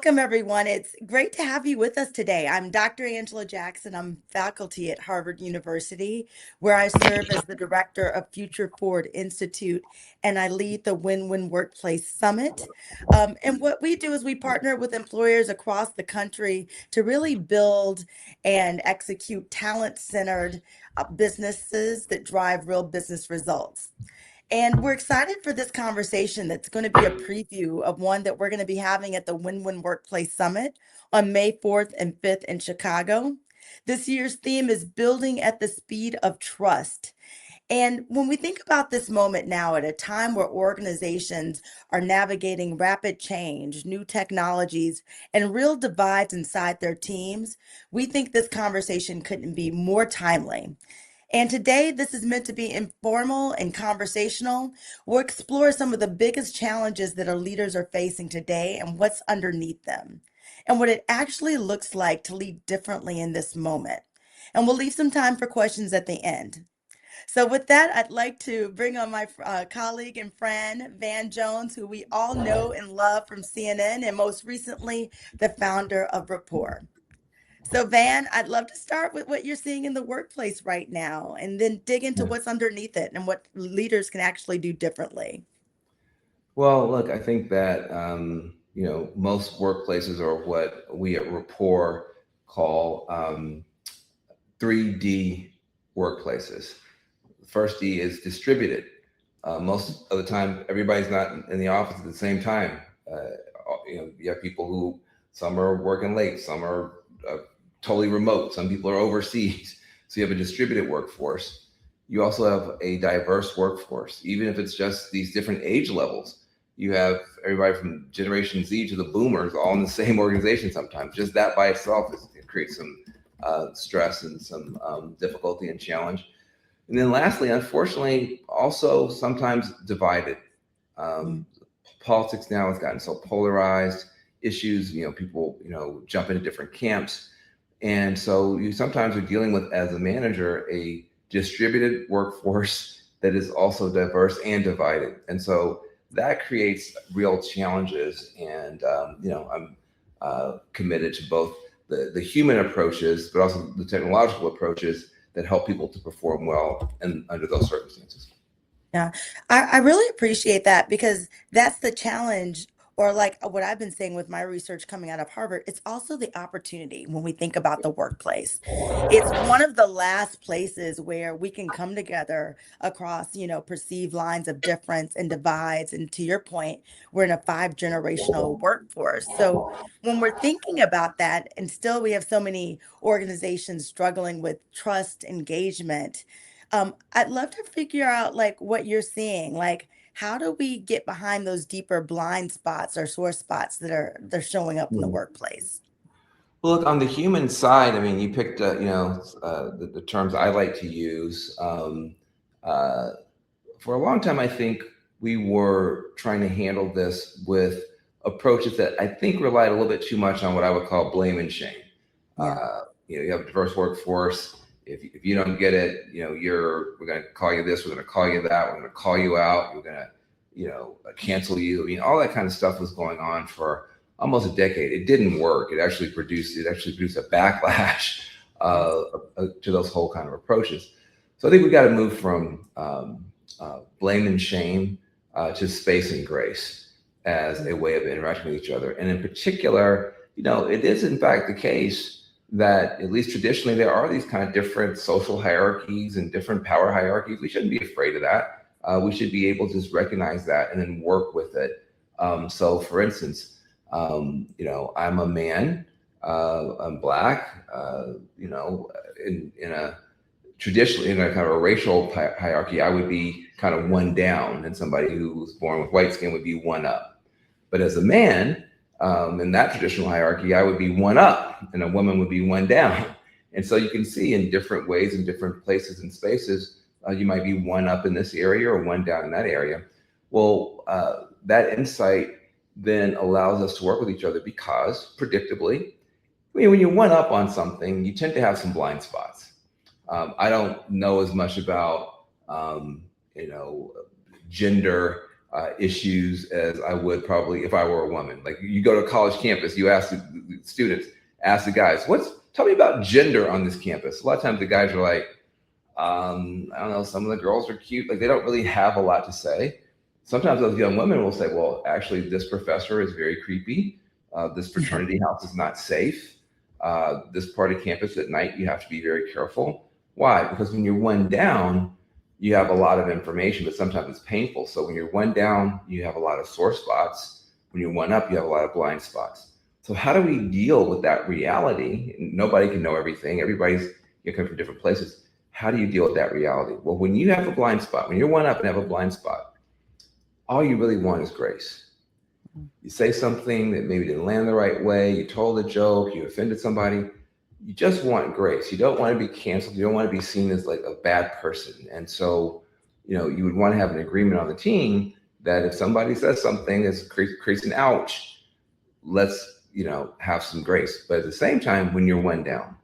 Welcome, everyone. It's great to have you with us today. I'm Dr. Angela Jackson. I'm faculty at Harvard University, where I serve as the director of Future Forward Institute, and I lead the Win-Win Workplace Summit. And what we do is we partner with employers across the country to really build and execute talent-centered businesses that drive real business results. And we're excited for this conversation that's going to be a preview of one that we're going to be having at the Win-Win Workplace Summit on May 4th and 5th in Chicago. This year's theme is Building at the Speed of Trust. And when we think about this moment now, at a time where organizations are navigating rapid change, new technologies, and real divides inside their teams, we think this conversation couldn't be more timely. And today, this is meant to be informal and conversational. We'll explore some of the biggest challenges that our leaders are facing today and what's underneath them, and what it actually looks like to lead differently in this moment. And we'll leave some time for questions at the end. So, with that, I'd like to bring on my colleague and friend, Van Jones, who we all know and love from CNN, and most recently, the founder of Rapport. So, Van, I'd love to start with what you're seeing in the workplace right now and then dig into Yeah. what's underneath it and what leaders can actually do differently. Well, look, I think that most workplaces are what we at Rapport call 3D workplaces. The first D is distributed. Most of the time, everybody's not in the office at the same time. You have people who some are working late, some are totally remote, some people are overseas. So you have a distributed workforce. You also have a diverse workforce, even if it's just these different age levels. You have everybody from Generation Z to the Boomers all in the same organization sometimes. Just that by itself it creates some stress and some difficulty and challenge. And then lastly, unfortunately, also sometimes divided. Um, Politics now has gotten so polarized. Issues, people, jump into different camps. And so you sometimes are dealing with, as a manager, a distributed workforce that is also diverse and divided. And so that creates real challenges. And, I'm committed to both the human approaches, but also the technological approaches that help people to perform well and under those circumstances. Yeah, I really appreciate that because that's the challenge, or like what I've been saying with my research coming out of Harvard, it's also the opportunity when we think about the workplace. It's one of the last places where we can come together across, perceived lines of difference and divides. And to your point, we're in a five-generational workforce. So when we're thinking about that, and still we have so many organizations struggling with trust engagement. I'd love to figure out like what you're seeing. Like, how do we get behind those deeper blind spots or sore spots that are they're showing up in the Hmm. workplace? Well, look, on the human side, I mean, you picked, the terms I like to use. Uh, for a long time, I think we were trying to handle this with approaches that I think relied a little bit too much on what I would call blame and shame. Yeah. You have a diverse workforce. If you don't get it, we're going to call you this, we're going to call you that, we're going to call you out, we're going to, cancel you. I mean, all that kind of stuff was going on for almost a decade. It didn't work. It actually produced a backlash uh, to those whole kind of approaches. So I think we got to move from blame and shame to space and grace as a way of interacting with each other. And in particular, it is in fact the case that at least traditionally there are these kind of different social hierarchies and different power hierarchies. We shouldn't be afraid of that. We should be able to just recognize that and then work with it. So, for instance, I'm a man. I'm black. In a traditionally in a kind of a racial hierarchy, I would be kind of one down, and somebody who was born with white skin would be one up. But as a man, in that traditional hierarchy, I would be one up, and a woman would be one down. And so you can see in different ways, in different places and spaces, you might be one up in this area or one down in that area. Well, that insight then allows us to work with each other because, predictably, when you're one up on something, you tend to have some blind spots. I don't know as much about, gender issues as I would probably if I were a woman. Like you go to a college campus, you ask the students, ask the guys, tell me about gender on this campus. A lot of times the guys are like, I don't know, some of the girls are cute. Like they don't really have a lot to say. Sometimes those young women will say, well, actually, this professor is very creepy. This fraternity house is not safe. This part of campus at night, you have to be very careful. Why? Because when you're one down, you have a lot of information, but sometimes it's painful. So when you're one down, you have a lot of sore spots. When you're one up, you have a lot of blind spots. So how do we deal with that reality? Nobody can know everything. Everybody's coming from different places. How do you deal with that reality? Well, when you have a blind spot, when you're one up and have a blind spot, all you really want is grace. You say something that maybe didn't land the right way, you told a joke, you offended somebody, you just want grace. You don't want to be canceled. You don't want to be seen as like a bad person. And so, you would want to have an agreement on the team that if somebody says something that creates an ouch, let's, have some grace. But at the same time, when you're one down,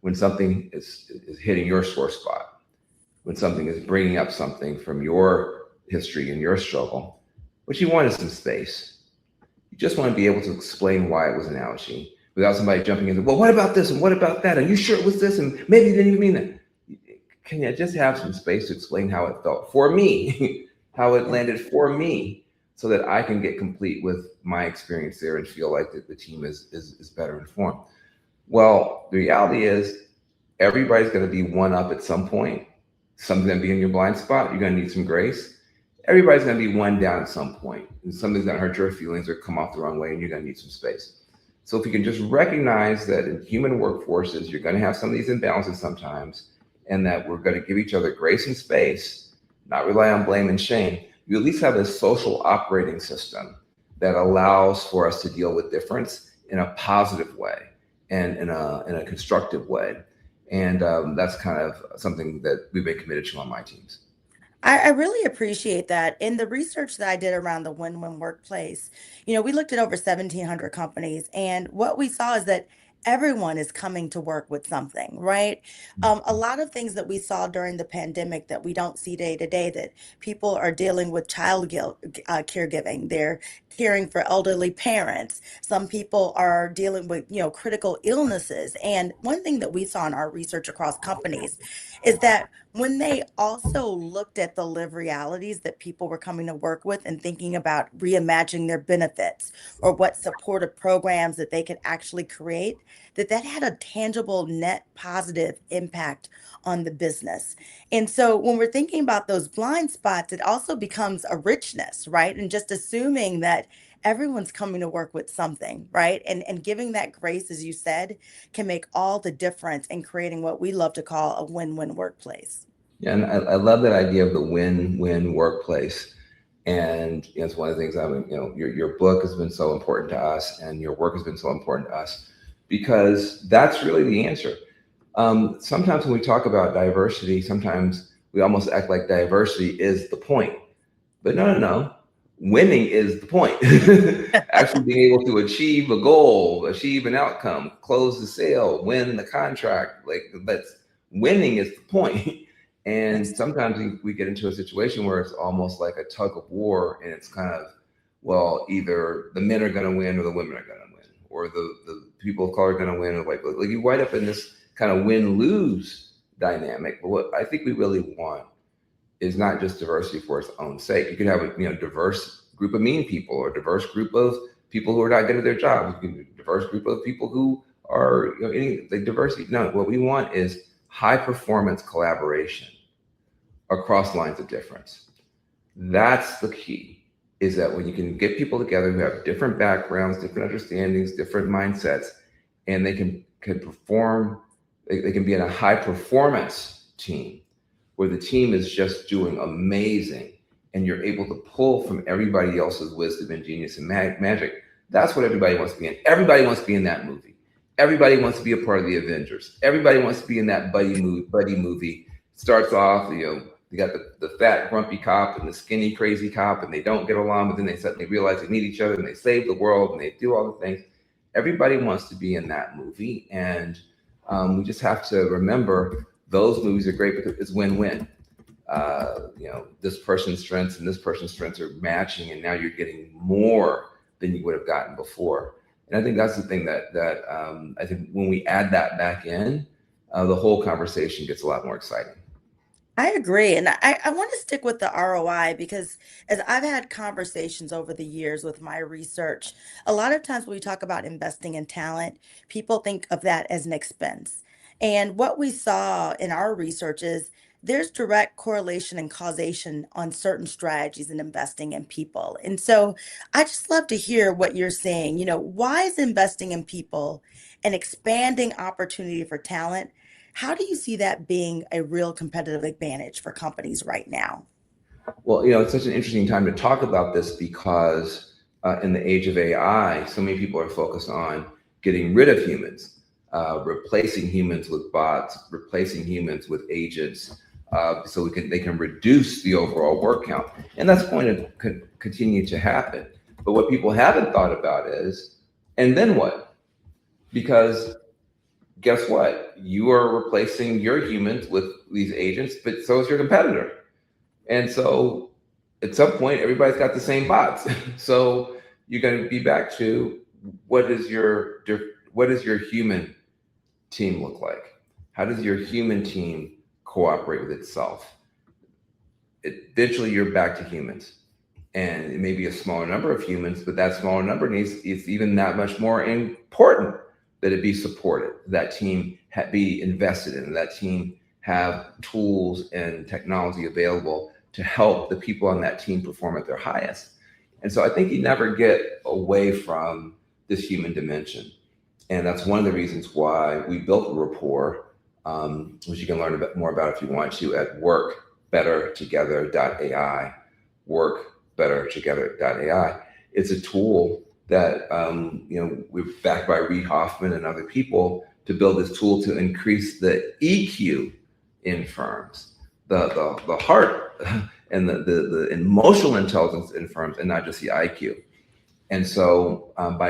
when something is hitting your sore spot, when something is bringing up something from your history and your struggle, what you want is some space. You just want to be able to explain why it was an ouchie without somebody jumping in. Well, what about this and what about that? Are you sure it was this? And maybe you didn't even mean that. Can you just have some space to explain how it felt for me, how it landed for me, so that I can get complete with my experience there and feel like that the team is better informed? Well, the reality is everybody's going to be one up at some point. Something's going to be in your blind spot. You're going to need some grace. Everybody's going to be one down at some point. And something's going to hurt your feelings or come off the wrong way, and you're going to need some space. So if you can just recognize that in human workforces, you're going to have some of these imbalances sometimes, and that we're going to give each other grace and space, not rely on blame and shame, you at least have a social operating system that allows for us to deal with difference in a positive way and in a constructive way. And that's kind of something that we've been committed to on my teams. I really appreciate that. In the research that I did around the win-win workplace, we looked at over 1,700 companies, and what we saw is that everyone is coming to work with something, right? A lot of things that we saw during the pandemic that we don't see day to day, that people are dealing with child guilt, caregiving. They're caring for elderly parents. Some people are dealing with, critical illnesses. And one thing that we saw in our research across companies is that when they also looked at the live realities that people were coming to work with and thinking about reimagining their benefits or what supportive programs that they could actually create, that had a tangible net positive impact on the business. And so when we're thinking about those blind spots, it also becomes a richness, right? And just assuming that everyone's coming to work with something, right? And giving that grace, as you said, can make all the difference in creating what we love to call a win-win workplace. Yeah, and I love that idea of the win-win workplace. And it's one of the things your book has been so important to us, and your work has been so important to us, because that's really the answer. Sometimes when we talk about diversity, sometimes we almost act like diversity is the point. But no. Winning is the point. Actually being able to achieve a goal, achieve an outcome, close the sale, win the contract. Winning is the point. And Yes. sometimes we get into a situation where it's almost like a tug of war, and it's kind of, well, either the men are going to win or the women are going to win, or the people of color are going to win, or like you wind up in this kind of win-lose dynamic. But what I think we really want is not just diversity for its own sake. You can have a diverse group of mean people, or a diverse group of people who are not good at their jobs. You can have a diverse group of people who are diversity. No, what we want is high performance collaboration across lines of difference. That's the key, is that when you can get people together who have different backgrounds, different understandings, different mindsets, and they can perform, they can be in a high performance team where the team is just doing amazing, and you're able to pull from everybody else's wisdom and genius and magic. That's what everybody wants to be in. Everybody wants to be in that movie. Everybody wants to be a part of the Avengers. Everybody wants to be in that buddy movie. Starts off, you got the fat grumpy cop and the skinny crazy cop, and they don't get along, but then they suddenly realize they need each other, and they save the world, and they do all the things. Everybody wants to be in that movie, and we just have to remember those movies are great because it's win-win. this person's strengths and this person's strengths are matching, and now you're getting more than you would have gotten before. And I think that's the thing that I think when we add that back in, the whole conversation gets a lot more exciting. I agree. And I want to stick with the ROI because as I've had conversations over the years with my research, a lot of times when we talk about investing in talent, people think of that as an expense. And what we saw in our research is there's direct correlation and causation on certain strategies in investing in people. And so I just love to hear what you're saying. Why is investing in people an expanding opportunity for talent? How do you see that being a real competitive advantage for companies right now? Well, it's such an interesting time to talk about this because in the age of AI, so many people are focused on getting rid of humans, replacing humans with bots, replacing humans with agents, so they can reduce the overall work count, and that's going to continue to happen. But what people haven't thought about is, and then what? Because guess what? You are replacing your humans with these agents, but so is your competitor. And so at some point, everybody's got the same bots. So you're going to be back to what is your human team look like? How does your human team cooperate with itself? Eventually, you're back to humans, and it may be a smaller number of humans, but that smaller number is even that much more important that it be supported, that team be invested in, that team have tools and technology available to help the people on that team perform at their highest. And so I think you never get away from this human dimension. And that's one of the reasons why we built Rapport, which you can learn a bit more about if you want to at workbettertogether.ai, workbettertogether.ai. It's a tool that we're backed by Reid Hoffman and other people to build this tool to increase the EQ in firms, the heart and the emotional intelligence in firms, and not just the IQ. And so by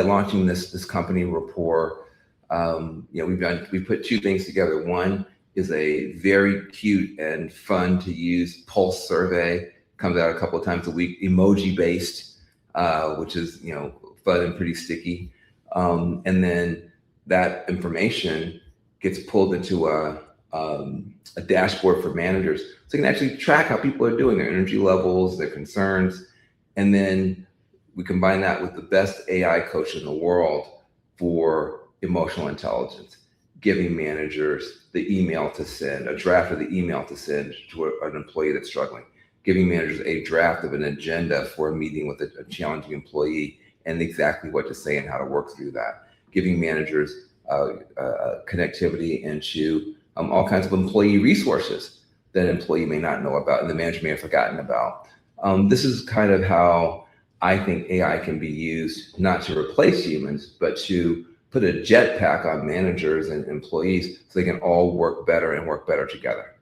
launching this company Rapport, we put two things together. One is a very cute and fun to use pulse survey, comes out a couple of times a week, emoji based, which is fun and pretty sticky. And then that information gets pulled into a dashboard for managers, so you can actually track how people are doing, their energy levels, their concerns, and then we combine that with the best AI coach in the world for emotional intelligence, giving managers the email to send, a draft of the email to send to an employee that's struggling, giving managers a draft of an agenda for a meeting with a challenging employee and exactly what to say and how to work through that, giving managers connectivity into all kinds of employee resources that an employee may not know about and the manager may have forgotten about. This is kind of how I think AI can be used not to replace humans, but to put a jetpack on managers and employees so they can all work better and work better together.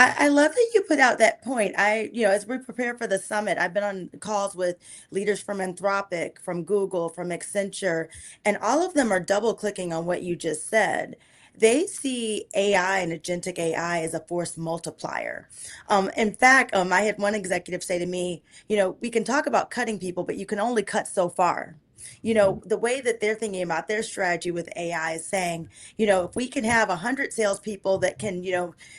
I love that you put out that point. As we prepare for the summit, I've been on calls with leaders from Anthropic, from Google, from Accenture, and all of them are double clicking on what you just said. They see AI and agentic AI as a force multiplier. In fact, I had one executive say to me, we can talk about cutting people, but you can only cut so far. The way that they're thinking about their strategy with AI is saying, if we can have 100 salespeople that can,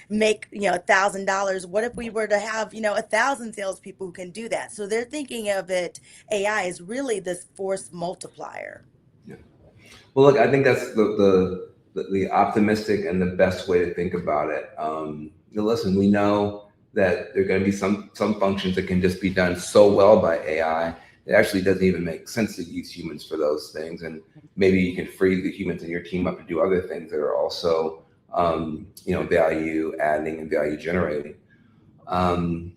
make, $1,000, what if we were to have, 1,000 salespeople who can do that? So they're thinking of it, AI is really this force multiplier. Yeah. Well, look, I think that's the optimistic and the best way to think about it. Listen, we know that there are going to be some functions that can just be done so well by AI. It actually doesn't even make sense to use humans for those things. And maybe you can free the humans in your team up to do other things that are also, value adding and value generating. Look,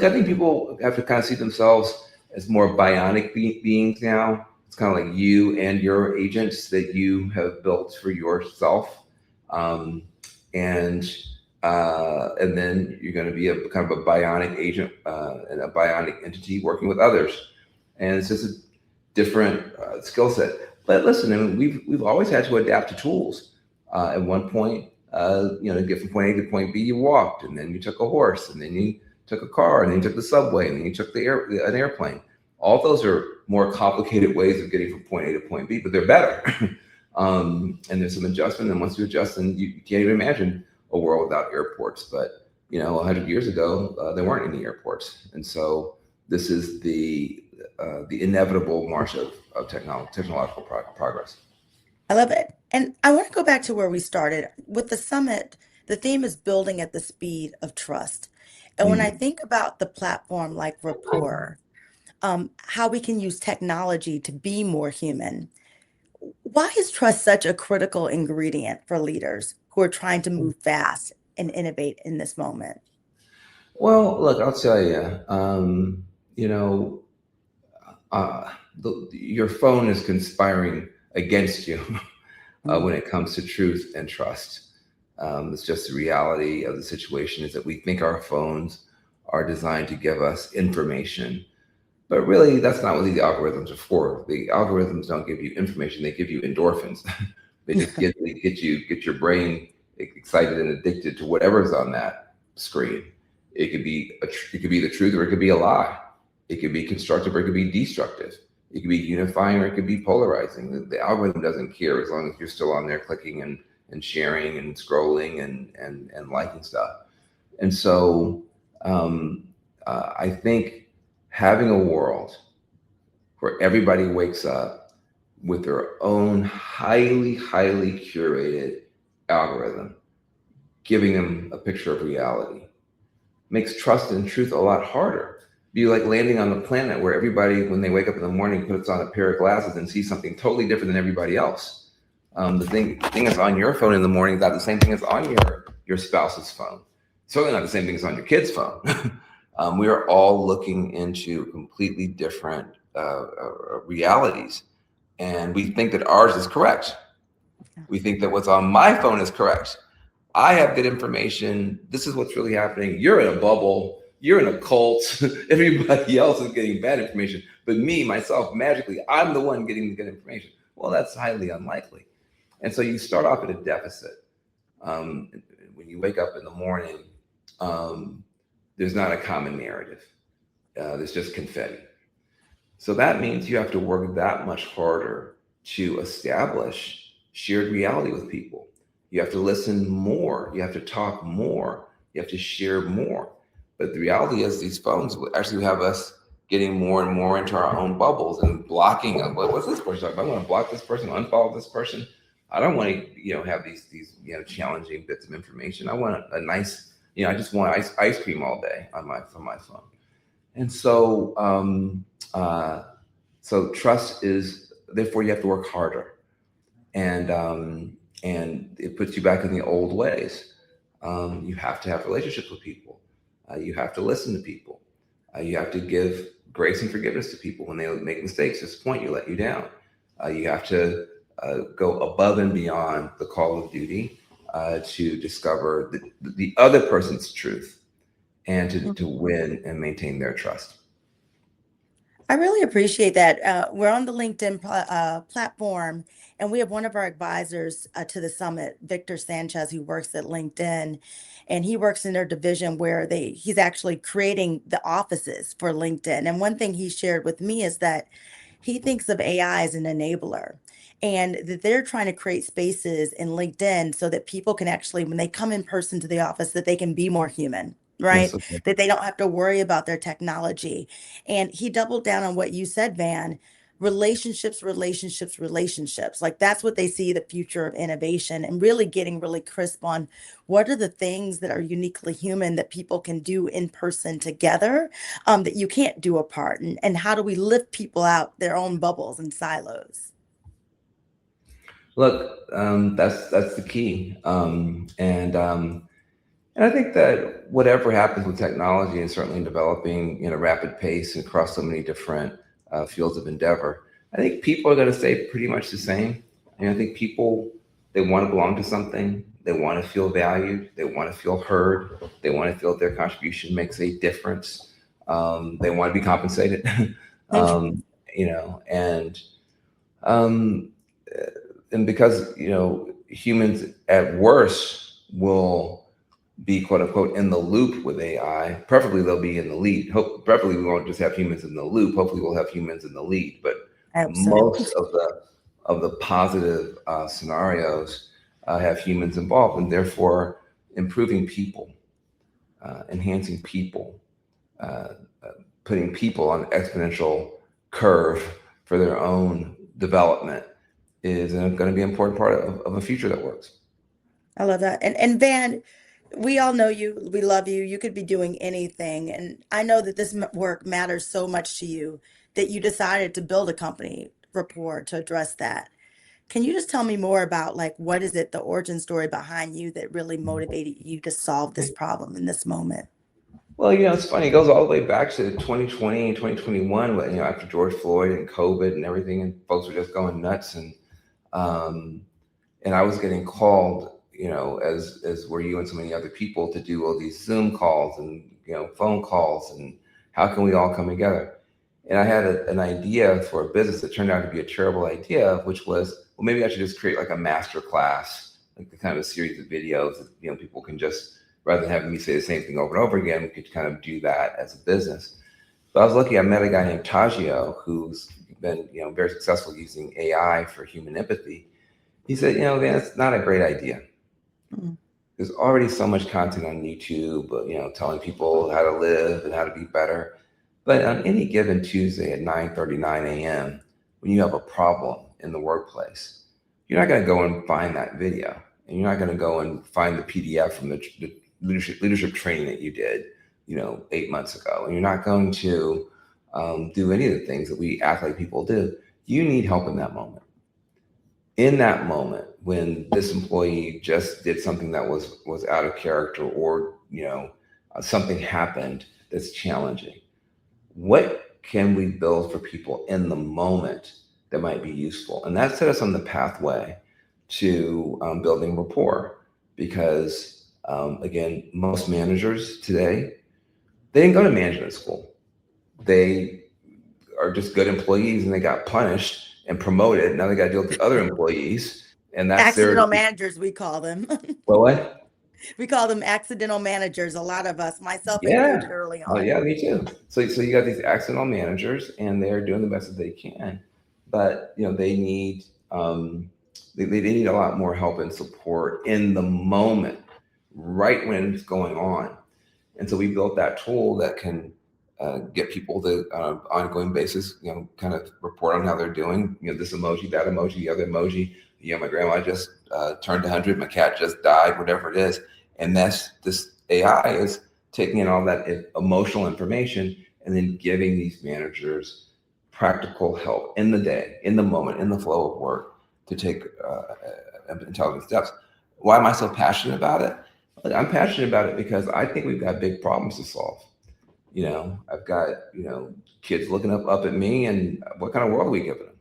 I think people have to kind of see themselves as more bionic beings now. It's kind of like you and your agents that you have built for yourself, and then you're going to be a kind of a bionic agent and a bionic entity working with others, and it's just a different skill set. But listen, I mean, we've always had to adapt to tools. At one point, To get from point A to point B, you walked, and then you took a horse, and then you took a car, and then you took the subway, and then you took an airplane. All those are more complicated ways of getting from point A to point B, but they're better. And there's some adjustment, and once you adjust, then you can't even imagine a world without airports. But 100 years ago, there weren't any airports, and so this is the inevitable march of technological progress. I love it. And I want to go back to where we started. With the summit, the theme is building at the speed of trust. And when I Mm. think about the platform like Rapport, how we can use technology to be more human, why is trust such a critical ingredient for leaders who are trying to move fast and innovate in this moment? Well, look, I'll tell you, you know, your phone is conspiring against you when Mm. it comes to truth and trust. It's just the reality of the situation is that we think our phones are designed to give us information, but really that's not what the algorithms are for. The algorithms don't give you information; they give you endorphins. They just get your brain excited and addicted to whatever's on that screen. It could be the truth or it could be a lie. It could be constructive or it could be destructive. It could be unifying or it could be polarizing. The algorithm doesn't care as long as you're still on there clicking and sharing and scrolling and liking stuff. And so I think having a world where everybody wakes up with their own highly curated algorithm, giving them a picture of reality, makes trust and truth a lot harder. Be like landing on the planet where everybody, when they wake up in the morning, puts on a pair of glasses and sees something totally different than everybody else. The thing that's on your phone in the morning is not the same thing as on your spouse's phone. Certainly not the same thing as on your kid's phone. We are all looking into completely different realities, and we think that ours is correct. We think that what's on my phone is correct. I have good information. This is what's really happening. You're in a bubble. You're in a cult. Everybody else is getting bad information. But me, myself, magically, I'm the one getting the good information. Well, that's highly unlikely. And so you start off at a deficit. Um, when you wake up in the morning, um, there's not a common narrative. There's just confetti. So that means you have to work that much harder to establish shared reality with people. You have to listen more. You have to talk more. You have to share more. But the reality is, these phones actually have us getting more and more into our own bubbles and blocking. What's this person talking about? I want to block this person, unfollow this person. I don't want to, have these challenging bits of information. I want a nice, I just want ice cream all day on my phone. And uh, so trust is, therefore you have to work harder, and it puts you back in the old ways. You have to have relationships with people. You have to listen to people. You have to give grace and forgiveness to people when they make mistakes, disappoint you, let you down. You have to go above and beyond the call of duty to discover the other person's truth and to win and maintain their trust. I really appreciate that. We're on the LinkedIn platform, and we have one of our advisors to the summit, Victor Sanchez, who works at LinkedIn, and he works in their division where he's actually creating the offices for LinkedIn. And one thing he shared with me is that he thinks of AI as an enabler, and that they're trying to create spaces in LinkedIn so that people can actually, when they come in person to the office, that they can be more human. Yes. Right? Okay. That they don't have to worry about their technology. And he doubled down on what you said, Van. Relationships, relationships, relationships. Like that's what they see the future of innovation, and really getting really crisp on what are the things that are uniquely human that people can do in person together, that you can't do apart. And how do we lift people out their own bubbles and silos? Look, that's the key, and I think that whatever happens with technology and certainly developing in a rapid pace and across so many different fields of endeavor, I think people are going to stay pretty much the same. And I think people, they want to belong to something. They want to feel valued. They want to feel heard. They want to feel that their contribution makes a difference. They want to be compensated. um, you know, and um, and because humans at worst will be quote unquote in the loop with AI. Preferably they'll be in the lead. Preferably we won't just have humans in the loop. Hopefully we'll have humans in the lead. But I hope so. most of the positive scenarios have humans involved, and therefore improving people, enhancing people, uh, putting people on an exponential curve for their own development is going to be an important part of a future that works. I love that. And Van, we all know you. We love you. You could be doing anything. And I know that this work matters so much to you that you decided to build a company, Rapport, to address that. Can you just tell me more about like what is it, the origin story behind you that really motivated you to solve this problem in this moment? Well, it's funny. It goes all the way back to 2020 and 2021, when, after George Floyd and COVID and everything, and folks were just going nuts. Um, and I was getting called, as were you and so many other people, to do all these Zoom calls and phone calls, and how can we all come together? And I had an idea for a business that turned out to be a terrible idea, which was, well, maybe I should just create like a master class, like the kind of a series of videos that people can just, rather than having me say the same thing over and over again, we could kind of do that as a business. But I was lucky. I met a guy named Tajio who's been very successful using AI for human empathy. He said, man, it's not a great idea. Mm. There's already so much content on YouTube, telling people how to live and how to be better. But on any given Tuesday at 9:39 a.m., when you have a problem in the workplace, you're not going to go and find that video, and you're not going to go and find the PDF from the leadership training that you did, 8 months ago, and you're not going to do any of the things that we act like people do. You need help in that moment. In that moment, when this employee just did something that was out of character, or something happened that's challenging, what can we build for people in the moment that might be useful? And that set us on the pathway to building rapport, because again, most managers today, they didn't go to management school. They are just good employees, and they got punished and promoted. Now they got to deal with the other employees, and that's their, Accidental managers, we call them. well, what? We call them accidental managers, a lot of us, myself Yeah. included early Oh, on. yeah, me too. So you got these accidental managers, and they're doing the best that they can, but they need they need a lot more help and support in the moment, right when it's going on. And so we built that tool that can get people to ongoing basis, kind of report on how they're doing. This emoji, that emoji, the other emoji. My grandma just turned 100. My cat just died. Whatever it is, and that's this AI is taking in all that emotional information and then giving these managers practical help in the day, in the moment, in the flow of work to take intelligent steps. Why am I so passionate about it? I'm passionate about it because I think we've got big problems to solve. I've got, kids looking up at me, and what kind of world are we giving them?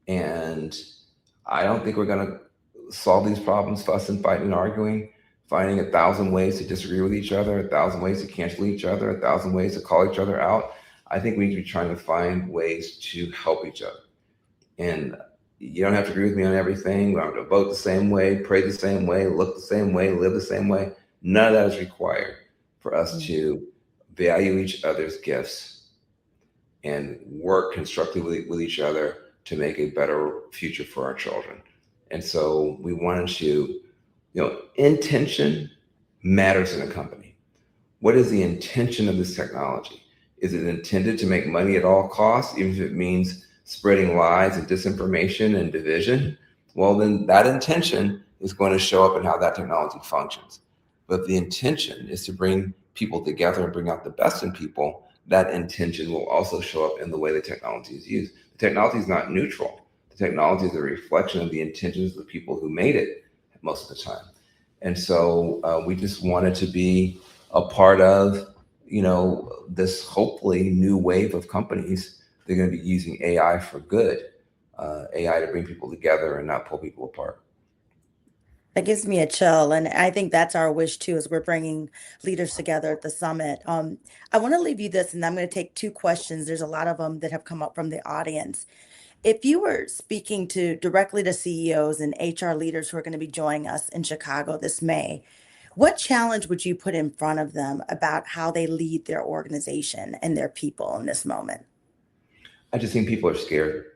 And I don't think we're going to solve these problems fussing, fighting, and arguing, finding 1,000 ways to disagree with each other, 1,000 ways to cancel each other, 1,000 ways to call each other out. I think we need to be trying to find ways to help each other. And you don't have to agree with me on everything. We don't have to vote the same way, pray the same way, look the same way, live the same way. None of that is required for us to value each other's gifts and work constructively with each other to make a better future for our children. And so we wanted to, intention matters in a company. What is the intention of this technology? Is it intended to make money at all costs, even if it means spreading lies and disinformation and division? Well, then that intention is going to show up in how that technology functions. But if the intention is to bring people together and bring out the best in people, that intention will also show up in the way the technology is used. The technology is not neutral. The technology is a reflection of the intentions of the people who made it most of the time. And so we just wanted to be a part of, this hopefully new wave of companies. They're going to be using AI for good, AI to bring people together and not pull people apart. That gives me a chill, and I think that's our wish too, as we're bringing leaders together at the summit. I want to leave you this, and I'm going to take two questions. There's a lot of them that have come up from the audience. If you were speaking to directly to CEOs and HR leaders who are going to be joining us in Chicago this May, what challenge would you put in front of them about how they lead their organization and their people in this moment? I just think people are scared.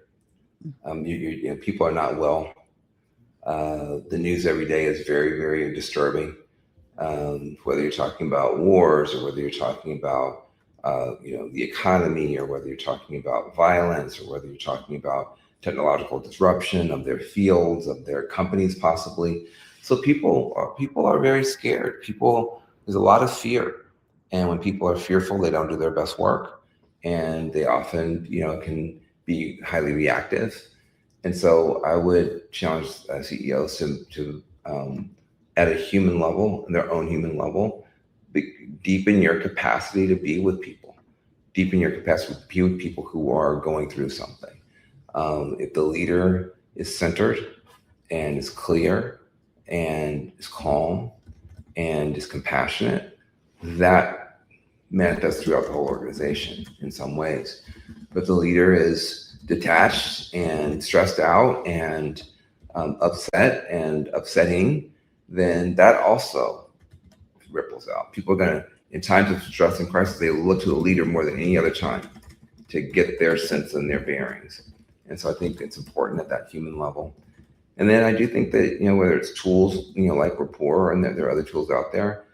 People are not well. The news every day is very, very disturbing. Whether you're talking about wars or whether you're talking about the economy or whether you're talking about violence or whether you're talking about technological disruption of their fields, of their companies possibly. So people are very scared. There's a lot of fear, and when people are fearful, they don't do their best work, and they often can be highly reactive. And so I would challenge CEOs to at a human level, their own human level, deepen your capacity to be with people, deepen your capacity to be with people who are going through something. If the leader is centered and is clear and is calm and is compassionate, that manifests throughout the whole organization in some ways. But the leader is detached and stressed out and upset and upsetting, then that also ripples out. People are going to, in times of stress and crisis, they look to the leader more than any other time to get their sense and their bearings. And so I think it's important at that human level. And then I do think that, whether it's tools, like Rapport, and there are other tools out there,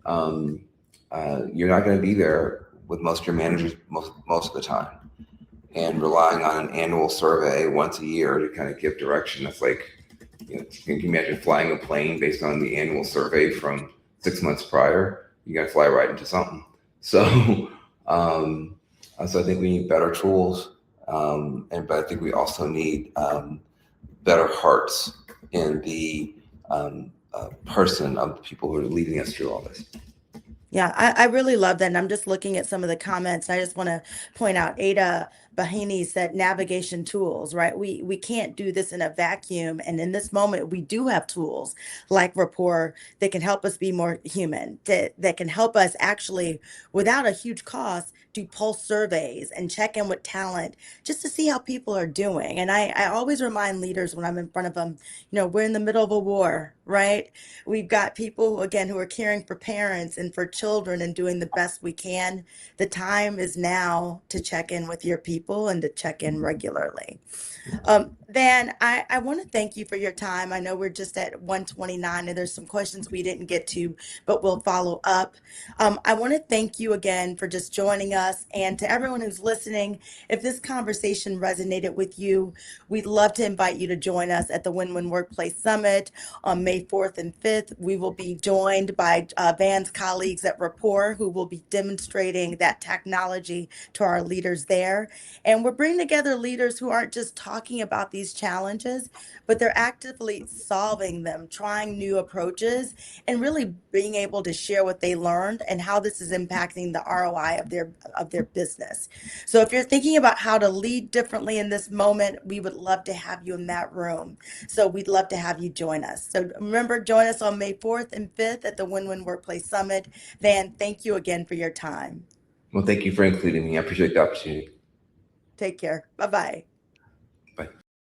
you're not going to be there with most of your managers most of the time. And relying on an annual survey once a year to kind of give direction, that's like, can you imagine flying a plane based on the annual survey from 6 months prior? You're going to fly right into something. So, so I think we need better tools, but I think we also need better hearts in the person of the people who are leading us through all this. Yeah, I really love that. And I'm just looking at some of the comments. And I just want to point out Ada Bahini said navigation tools, right? We can't do this in a vacuum. And in this moment, we do have tools like Rapport that can help us be more human, that can help us actually, without a huge cost, do pulse surveys and check in with talent just to see how people are doing. And I always remind leaders when I'm in front of them, we're in the middle of a war, right? We've got people, again, who are caring for parents and for children and doing the best we can. The time is now to check in with your people and to check in regularly. Van, I want to thank you for your time. I know we're just at 1:29 and there's some questions we didn't get to, but we'll follow up. I want to thank you again for just joining us. And to everyone who's listening, if this conversation resonated with you, we'd love to invite you to join us at the Win-Win Workplace Summit on May 4th and 5th. We will be joined by Van's colleagues at Rapport, who will be demonstrating that technology to our leaders there. And we're bringing together leaders who aren't just talking about these challenges, but they're actively solving them, trying new approaches, and really being able to share what they learned and how this is impacting the ROI of their business. So if you're thinking about how to lead differently in this moment, we would love to have you in that room. So we'd love to have you join us. So remember, join us on May 4th and 5th at the Win-Win Workplace Summit. Van, thank you again for your time. Well, thank you for including me. I appreciate the opportunity. Take care. Bye-bye.